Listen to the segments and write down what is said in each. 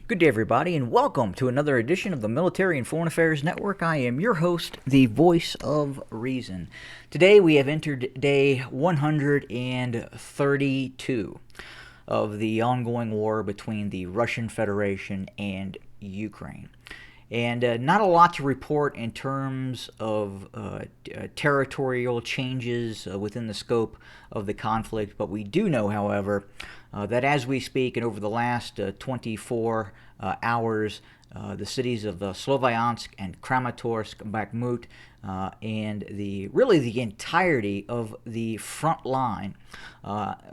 Good day, everybody, and welcome to another edition of the Military and Foreign Affairs Network. I am your host, the voice of reason. Today we have entered day 132 of the ongoing war between the Russian Federation and Ukraine. And not a lot to report in terms of territorial changes within the scope of the conflict, but we do know, however, that as we speak and over the last 24 hours, the cities of Sloviansk and Kramatorsk, Bakhmut, and the entirety of the front line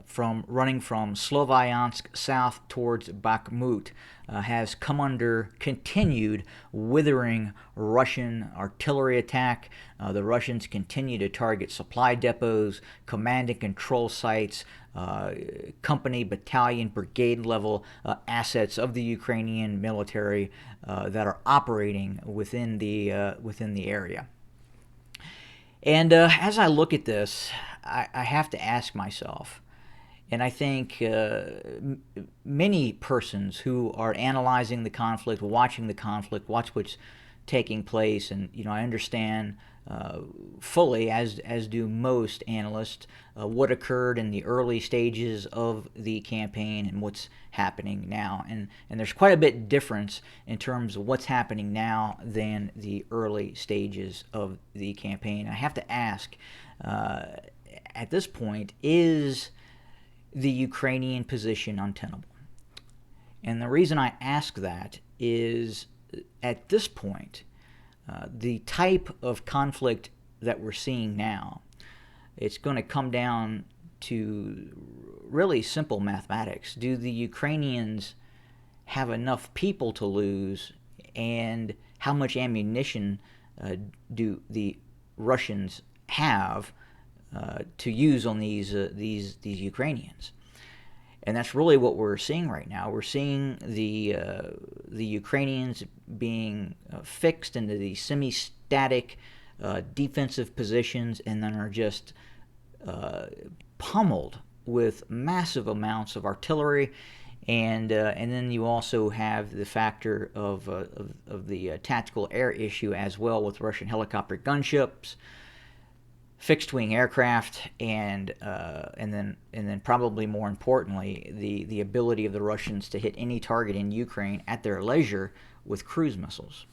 from running from Sloviansk south towards Bakhmut has come under continued withering Russian artillery attack. The Russians continue to target supply depots, command and control sites, company, battalion, brigade level assets of the Ukrainian military that are operating within the area. And as I look at this, I have to ask myself, and I think many persons who are analyzing the conflict, watching the conflict, watch what's taking place, and I understand fully, as do most analysts, what occurred in the early stages of the campaign and what's happening now. And there's quite a bit difference in terms of what's happening now than the early stages of the campaign. I have to ask, at this point, is the Ukrainian position untenable? And the reason I ask that is, at this point, the type of conflict that we're seeing now, it's going to come down to really simple mathematics. Do the Ukrainians have enough people to lose, and how much ammunition do the Russians have to use on these Ukrainians? And that's really what we're seeing right now. We're seeing the Ukrainians being fixed into these semi-static defensive positions, and then are just pummeled with massive amounts of artillery. And then you also have the factor of the tactical air issue as well, with Russian helicopter gunships, fixed-wing aircraft, and then probably more importantly, the ability of the Russians to hit any target in Ukraine at their leisure with cruise missiles.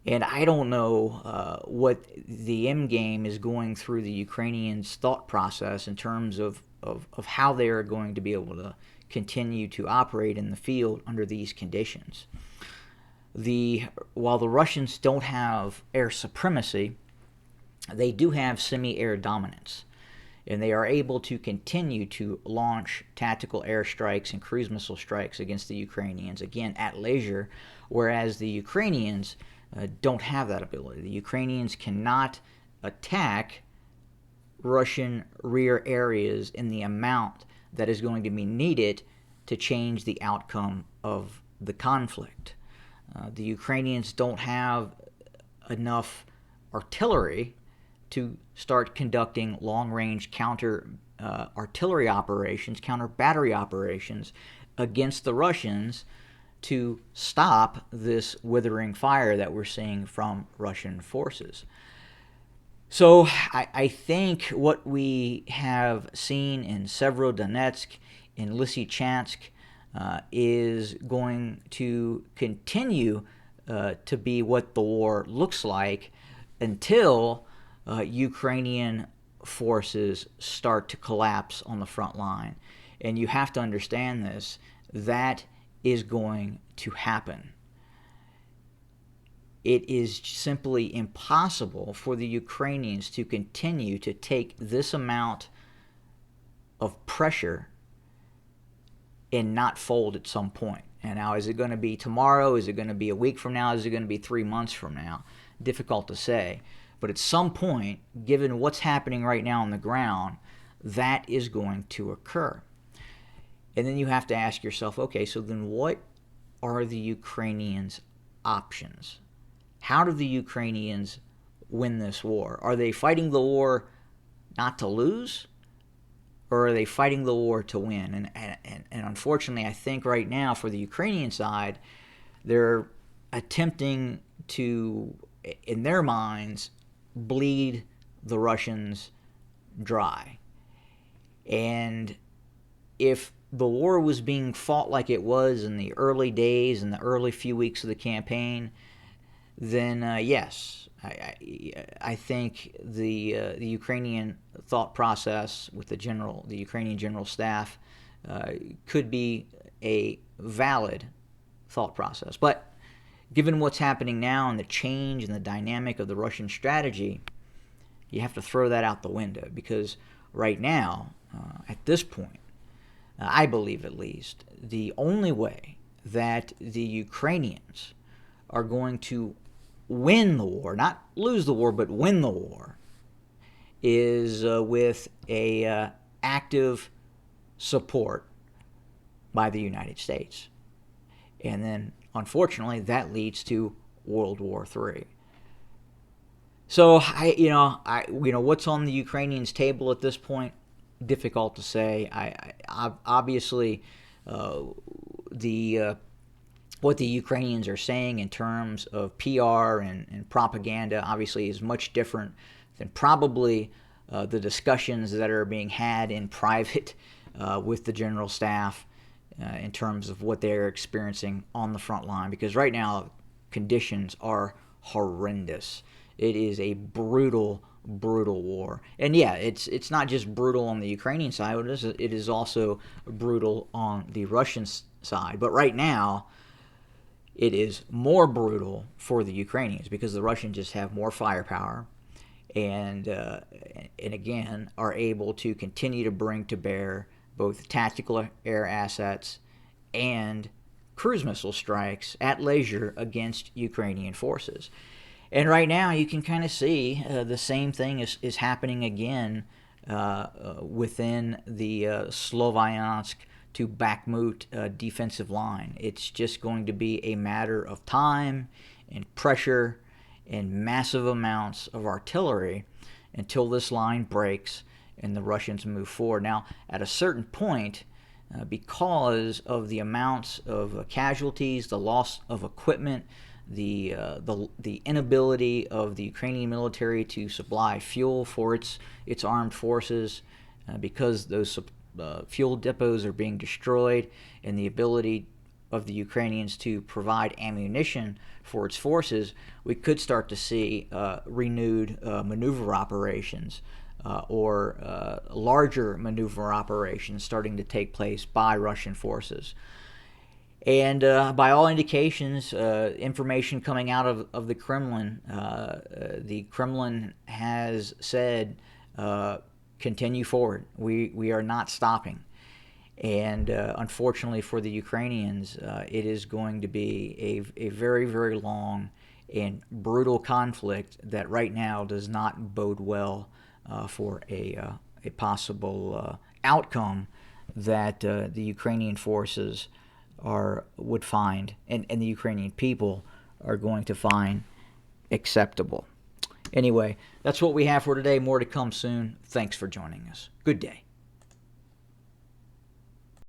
And I don't know what the end game is going through the Ukrainians' thought process in terms of how they are going to be able to continue to operate in the field under these conditions. While the Russians don't have air supremacy, they do have semi-air dominance, and they are able to continue to launch tactical airstrikes and cruise missile strikes against the Ukrainians, again, at leisure, whereas the Ukrainians don't have that ability. The Ukrainians cannot attack Russian rear areas in the amount that is going to be needed to change the outcome of the conflict. The Ukrainians don't have enough artillery to start conducting long-range counter artillery operations, counter battery operations against the Russians to stop this withering fire that we're seeing from Russian forces. So I think what we have seen in Severodonetsk, in Lysychansk, is going to continue to be what the war looks like until Ukrainian forces start to collapse on the front line. And you have to understand this. That is going to happen. It is simply impossible for the Ukrainians to continue to take this amount of pressure and not fold at some point. And now, is it going to be tomorrow? Is it going to be a week from now? Is it going to be 3 months from now? Difficult to say. But at some point, given what's happening right now on the ground, that is going to occur. And then you have to ask yourself, okay, so then what are the Ukrainians' options? How do the Ukrainians win this war? Are they fighting the war not to lose? or are they fighting the war to win? And unfortunately, I think right now for the Ukrainian side, they're attempting to, in their minds, bleed the Russians dry. And if the war was being fought like it was in the early days, in the early few weeks of the campaign, then yes, I think the Ukrainian thought process with the Ukrainian general staff could be a valid thought process. But given what's happening now and the change and the dynamic of the Russian strategy, you have to throw that out the window, because right now, at this point, I believe at least, the only way that the Ukrainians are going to win the war, not lose the war, but win the war, is with a active support by the United States. And then, unfortunately, that leads to World War III. So, what's on the Ukrainians' table at this point? Difficult to say. Obviously, what the Ukrainians are saying in terms of PR and propaganda obviously is much different than probably the discussions that are being had in private with the general staff in terms of what they're experiencing on the front line. Because right now, conditions are horrendous. It is a brutal war. And yeah, it's not just brutal on the Ukrainian side, it is also brutal on the Russian side. But right now, it is more brutal for the Ukrainians because the Russians just have more firepower and again are able to continue to bring to bear both tactical air assets and cruise missile strikes at leisure against Ukrainian forces. And right now you can kind of see the same thing is happening again within the Sloviansk to Bakhmut defensive line. It's just going to be a matter of time and pressure and massive amounts of artillery until this line breaks and the Russians move forward. Now, at a certain point, because of the amounts of casualties, the loss of equipment, the inability of the Ukrainian military to supply fuel for its armed forces, because those fuel depots are being destroyed, and the ability of the Ukrainians to provide ammunition for its forces, we could start to see renewed maneuver operations or larger maneuver operations starting to take place by Russian forces. And by all indications, information coming out of the Kremlin has said, continue forward. We are not stopping. And unfortunately for the Ukrainians, it is going to be a very, very long and brutal conflict that right now does not bode well for a possible outcome that the Ukrainian forces would find, and the Ukrainian people are going to find acceptable. Anyway, that's what we have for today. More to come soon. Thanks for joining us. Good day.